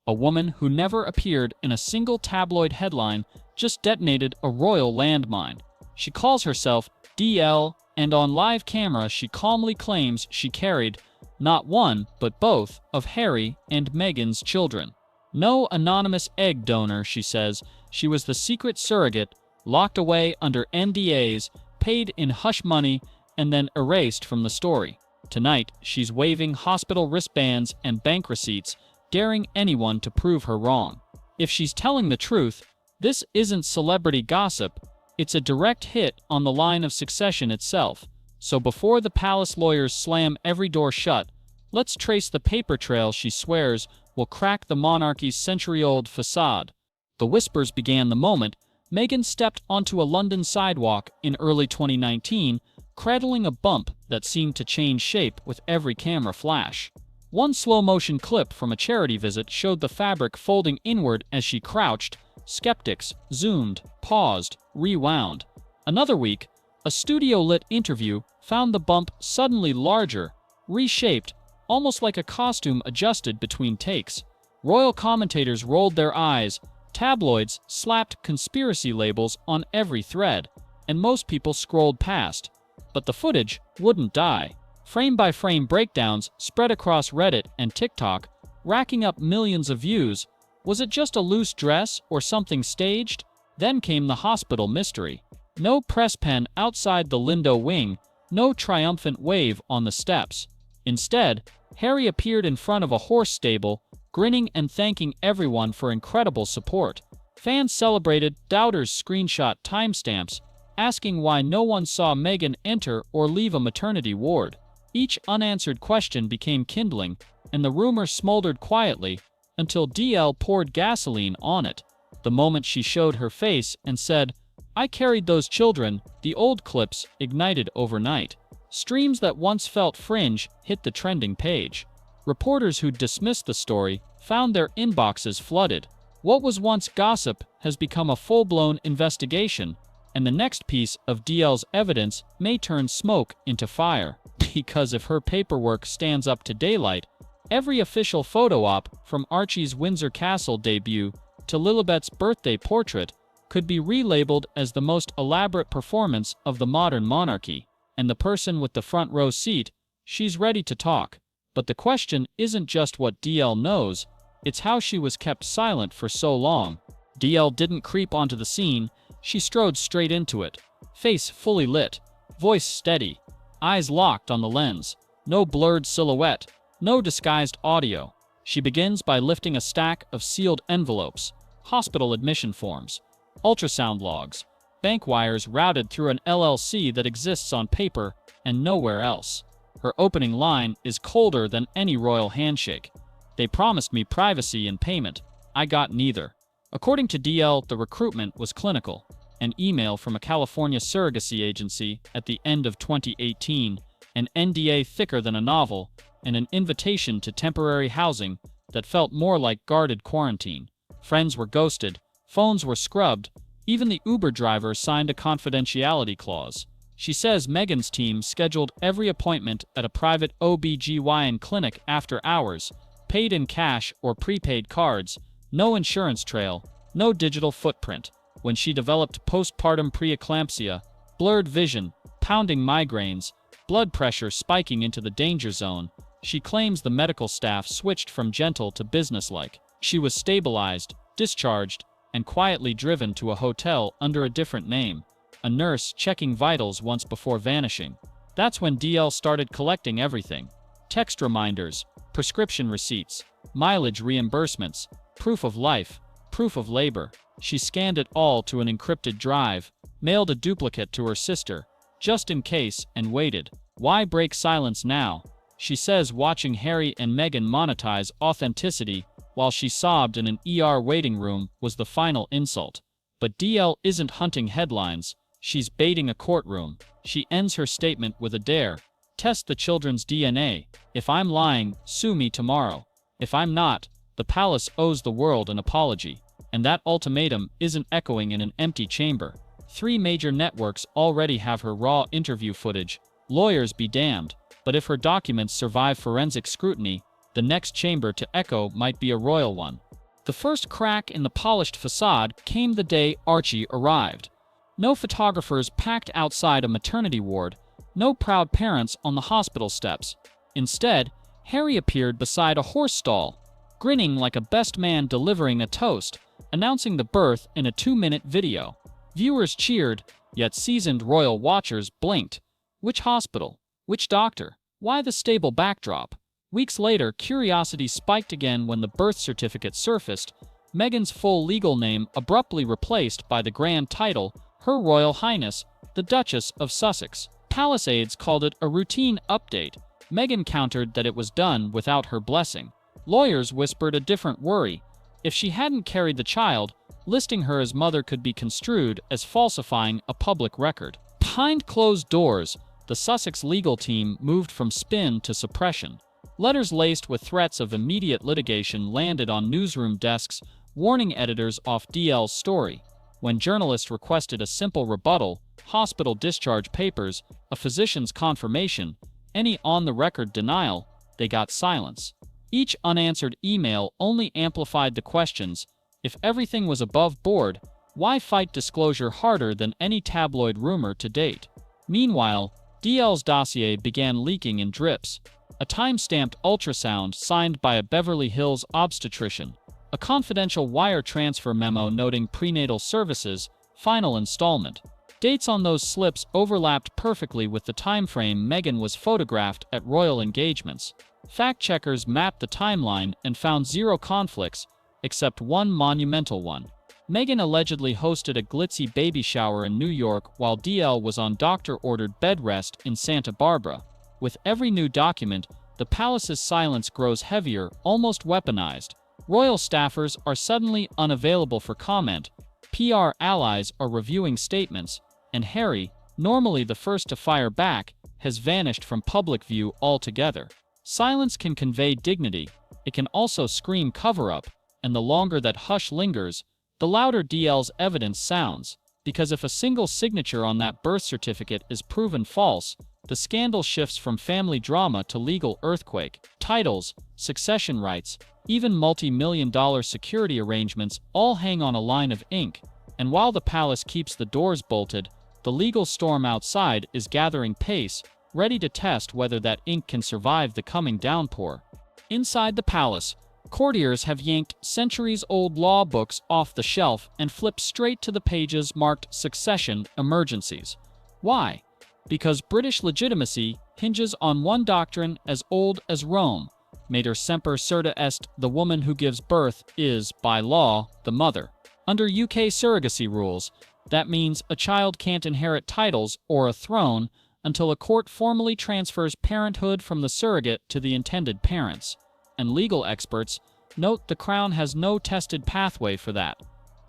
A woman who never appeared in a single tabloid headline just detonated a royal landmine. She calls herself DL, and on live camera she calmly claims she carried not one, but both of Harry and Meghan's children. No anonymous egg donor, she says. She was the secret surrogate, locked away under NDAs, paid in hush money, and then erased from the story. Tonight, she's waving hospital wristbands and bank receipts, daring anyone to prove her wrong. If she's telling the truth, this isn't celebrity gossip, it's a direct hit on the line of succession itself. So before the palace lawyers slam every door shut, let's trace the paper trail she swears will crack the monarchy's century-old facade. The whispers began the moment Meghan stepped onto a London sidewalk in early 2019, cradling a bump that seemed to change shape with every camera flash. One slow-motion clip from a charity visit showed the fabric folding inward as she crouched. Skeptics zoomed, paused, rewound. Another week, a studio-lit interview found the bump suddenly larger, reshaped, almost like a costume adjusted between takes. Royal commentators rolled their eyes, tabloids slapped conspiracy labels on every thread, and most people scrolled past. But the footage wouldn't die. Frame-by-frame breakdowns spread across Reddit and TikTok, racking up millions of views. Was it just a loose dress or something staged? Then came the hospital mystery. No press pen outside the Lindo wing, no triumphant wave on the steps. Instead, Harry appeared in front of a horse stable, grinning and thanking everyone for incredible support. Fans celebrated, doubters screenshot timestamps, asking why no one saw Meghan enter or leave a maternity ward. Each unanswered question became kindling, and the rumor smoldered quietly until DL poured gasoline on it. The moment she showed her face and said, "I carried those children," the old clips ignited overnight. Streams that once felt fringe hit the trending page. Reporters who dismissed the story found their inboxes flooded. What was once gossip has become a full-blown investigation, and the next piece of DL's evidence may turn smoke into fire. Because if her paperwork stands up to daylight, every official photo op, from Archie's Windsor Castle debut to Lilibet's birthday portrait, could be relabeled as the most elaborate performance of the modern monarchy. And the person with the front row seat, she's ready to talk. But the question isn't just what DL knows, it's how she was kept silent for so long. DL didn't creep onto the scene, she strode straight into it. Face fully lit, voice steady, eyes locked on the lens. No blurred silhouette, no disguised audio. She begins by lifting a stack of sealed envelopes, hospital admission forms, ultrasound logs, bank wires routed through an LLC that exists on paper and nowhere else. Her opening line is colder than any royal handshake. "They promised me privacy and payment. I got neither." According to DL, the recruitment was clinical. An email from a California surrogacy agency at the end of 2018, an NDA thicker than a novel, and an invitation to temporary housing that felt more like guarded quarantine. Friends were ghosted, phones were scrubbed, even the Uber driver signed a confidentiality clause. She says Meghan's team scheduled every appointment at a private OB/GYN clinic after hours, paid in cash or prepaid cards, no insurance trail, no digital footprint. When she developed postpartum preeclampsia, blurred vision, pounding migraines, blood pressure spiking into the danger zone, she claims the medical staff switched from gentle to businesslike. She was stabilized, discharged, and quietly driven to a hotel under a different name, a nurse checking vitals once before vanishing. That's when DL started collecting everything. Text reminders, prescription receipts, mileage reimbursements, proof of life, proof of labor. She scanned it all to an encrypted drive, mailed a duplicate to her sister, just in case, and waited. Why break silence now? She says watching Harry and Meghan monetize authenticity while she sobbed in an ER waiting room was the final insult. But DL isn't hunting headlines, she's baiting a courtroom. She ends her statement with a dare. Test the children's DNA. If I'm lying, sue me tomorrow. If I'm not, the palace owes the world an apology. And that ultimatum isn't echoing in an empty chamber. 3 major networks already have her raw interview footage. Lawyers be damned. But if her documents survive forensic scrutiny, the next chamber to echo might be a royal one. The first crack in the polished facade came the day Archie arrived. No photographers packed outside a maternity ward, no proud parents on the hospital steps. Instead, Harry appeared beside a horse stall, grinning like a best man delivering a toast, announcing the birth in a 2-minute video. Viewers cheered, yet seasoned royal watchers blinked. Which hospital? Which doctor? Why the stable backdrop? Weeks later, curiosity spiked again when the birth certificate surfaced, Meghan's full legal name abruptly replaced by the grand title, Her Royal Highness, the Duchess of Sussex. Palace aides called it a routine update. Meghan countered that it was done without her blessing. Lawyers whispered a different worry. If she hadn't carried the child, listing her as mother could be construed as falsifying a public record. Behind closed doors, the Sussex legal team moved from spin to suppression. Letters laced with threats of immediate litigation landed on newsroom desks, warning editors off DL's story. When journalists requested a simple rebuttal, hospital discharge papers, a physician's confirmation, any on-the-record denial, they got silence. Each unanswered email only amplified the questions. If everything was above board, why fight disclosure harder than any tabloid rumor to date? Meanwhile, DL's dossier began leaking in drips. A time-stamped ultrasound signed by a Beverly Hills obstetrician, a confidential wire transfer memo noting prenatal services, final installment. Dates on those slips overlapped perfectly with the time frame Meghan was photographed at royal engagements. Fact-checkers mapped the timeline and found zero conflicts, except one monumental one. Meghan allegedly hosted a glitzy baby shower in New York while DL was on doctor-ordered bed rest in Santa Barbara. With every new document, the palace's silence grows heavier, almost weaponized. Royal staffers are suddenly unavailable for comment, PR allies are reviewing statements, and Harry, normally the first to fire back, has vanished from public view altogether. Silence can convey dignity, it can also scream cover-up, and the longer that hush lingers, the louder DL's evidence sounds, because if a single signature on that birth certificate is proven false, the scandal shifts from family drama to legal earthquake. Titles, succession rights, even multi-million-dollar security arrangements all hang on a line of ink, and while the palace keeps the doors bolted, the legal storm outside is gathering pace, ready to test whether that ink can survive the coming downpour. Inside the palace, courtiers have yanked centuries-old law books off the shelf and flipped straight to the pages marked Succession Emergencies. Why? Because British legitimacy hinges on one doctrine as old as Rome. Mater semper certa est, the woman who gives birth is, by law, the mother. Under UK surrogacy rules, that means a child can't inherit titles or a throne until a court formally transfers parenthood from the surrogate to the intended parents. And legal experts note the Crown has no tested pathway for that.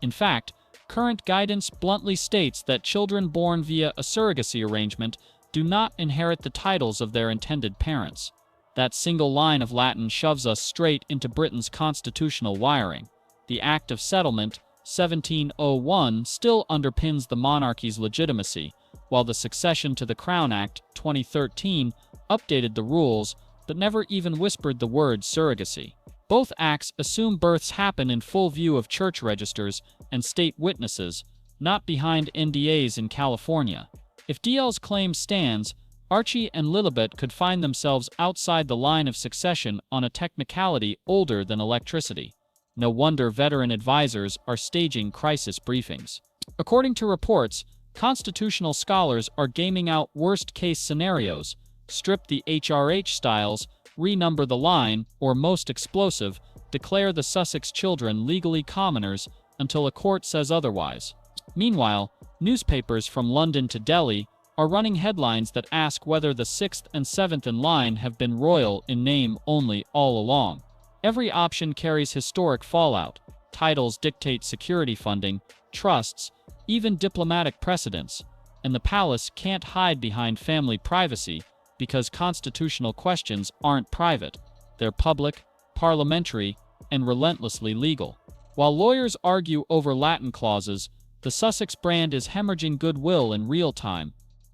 In fact, current guidance bluntly states that children born via a surrogacy arrangement do not inherit the titles of their intended parents. That single line of Latin shoves us straight into Britain's constitutional wiring. The Act of Settlement, 1701, still underpins the monarchy's legitimacy, while the Succession to the Crown Act, 2013, updated the rules but never even whispered the word surrogacy. Both acts assume births happen in full view of church registers and state witnesses, not behind NDAs in California. If DL's claim stands, Archie and Lilibet could find themselves outside the line of succession on a technicality older than electricity. No wonder veteran advisors are staging crisis briefings. According to reports, constitutional scholars are gaming out worst-case scenarios, strip the HRH styles, renumber the line, or most explosive, declare the Sussex children legally commoners until a court says otherwise. Meanwhile, newspapers from London to Delhi are running headlines that ask whether the 6th and 7th in line have been royal in name only all along. Every option carries historic fallout. Titles dictate security funding, trusts, even diplomatic precedents, and the palace can't hide behind family privacy because constitutional questions aren't private. They're public, parliamentary, and relentlessly legal. While lawyers argue over Latin clauses, the Sussex brand is hemorrhaging goodwill in real time.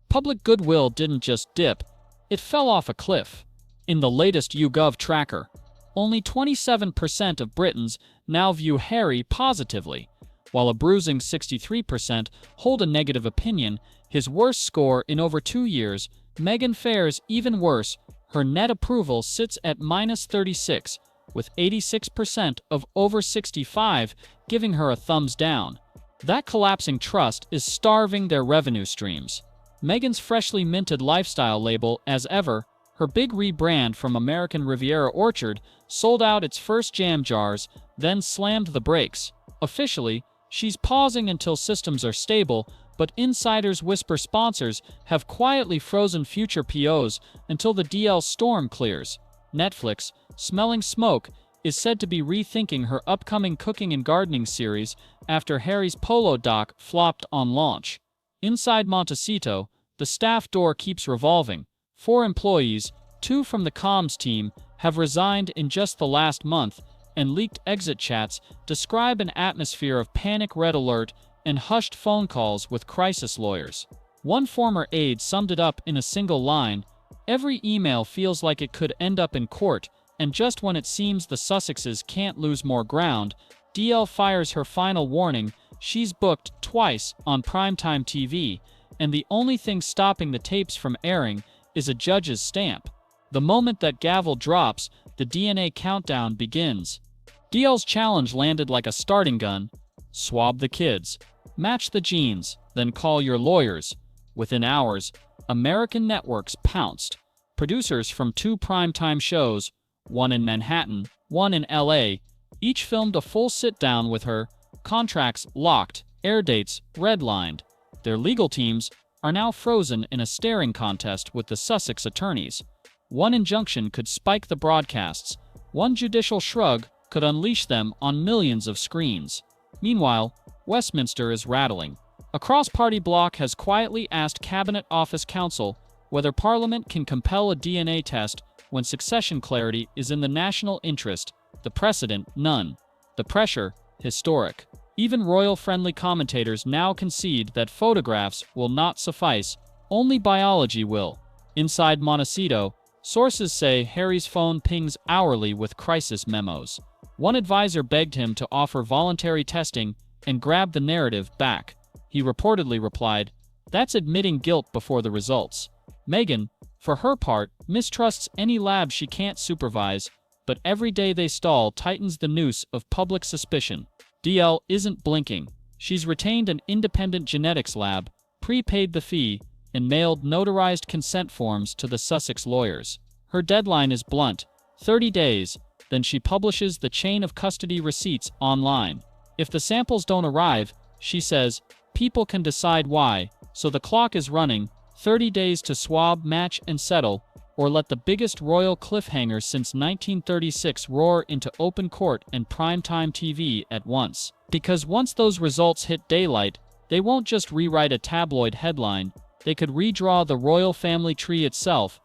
Public goodwill didn't just dip, it fell off a cliff. In the latest YouGov tracker, only 27% of Britons now view Harry positively, while a bruising 63% hold a negative opinion, his worst score in over 2 years. Meghan fares even worse. Her net approval sits at -36, with 86% of over 65 giving her a thumbs down. That collapsing trust is starving their revenue streams. Meghan's freshly minted lifestyle label, as ever, her big rebrand from American Riviera Orchard, sold out its first jam jars, then slammed the brakes. Officially, she's pausing until systems are stable, but insiders whisper sponsors have quietly frozen future POs until the DL storm clears. Netflix, smelling smoke, is said to be rethinking her upcoming cooking and gardening series after Harry's Polo doc flopped on launch. Inside Montecito, the staff door keeps revolving. 4 employees, 2 from the comms team, have resigned in just the last month, and leaked exit chats describe an atmosphere of panic, red alert, and hushed phone calls with crisis lawyers. One former aide summed it up in a single line: "Every email feels like it could end up in court, and just when it seems the Sussexes can't lose more ground, DL fires her final warning. She's booked twice on primetime TV, and the only thing stopping the tapes from airing is a judge's stamp." The moment that gavel drops, the DNA countdown begins. DL's challenge landed like a starting gun. Swab the kids, match the genes, then call your lawyers. Within hours, American networks pounced. Producers from 2 primetime shows, one in Manhattan, one in LA, each filmed a full sit-down with her, contracts locked, air dates redlined. Their legal teams are now frozen in a staring contest with the Sussex attorneys. One injunction could spike the broadcasts. One judicial shrug could unleash them on millions of screens. Meanwhile, Westminster is rattling. A cross-party bloc has quietly asked Cabinet Office Counsel whether Parliament can compel a DNA test when succession clarity is in the national interest. The precedent, none. The pressure, historic. Even royal-friendly commentators now concede that photographs will not suffice, only biology will. Inside Montecito, sources say Harry's phone pings hourly with crisis memos. One advisor begged him to offer voluntary testing and grab the narrative back. He reportedly replied, "That's admitting guilt before the results." Meghan, for her part, mistrusts any lab she can't supervise, but every day they stall tightens the noose of public suspicion. DL isn't blinking. She's retained an independent genetics lab, prepaid the fee, and mailed notarized consent forms to the Sussex lawyers. Her deadline is blunt: 30 days, then she publishes the chain of custody receipts online. If the samples don't arrive, she says, people can decide why, so the clock is running: 30 days to swab, match, and settle, or let the biggest royal cliffhanger since 1936 roar into open court and primetime TV at once. Because once those results hit daylight, they won't just rewrite a tabloid headline, they could redraw the royal family tree itself.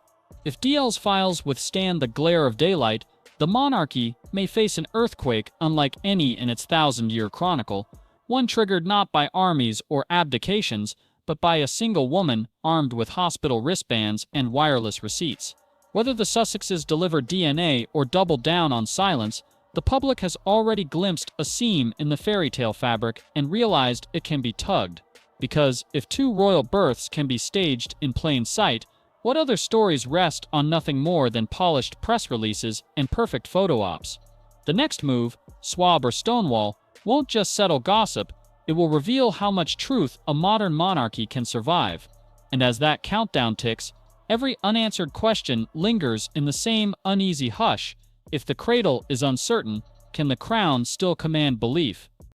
If DL's files withstand the glare of daylight, the monarchy may face an earthquake unlike any in its 1,000-year chronicle, one triggered not by armies or abdications, but by a single woman armed with hospital wristbands and wireless receipts. Whether the Sussexes deliver DNA or double down on silence, the public has already glimpsed a seam in the fairy tale fabric and realized it can be tugged. Because if 2 royal births can be staged in plain sight, what other stories rest on nothing more than polished press releases and perfect photo ops? The next move, swab or stonewall, won't just settle gossip, it will reveal how much truth a modern monarchy can survive. And as that countdown ticks, every unanswered question lingers in the same uneasy hush. If the cradle is uncertain, can the crown still command belief?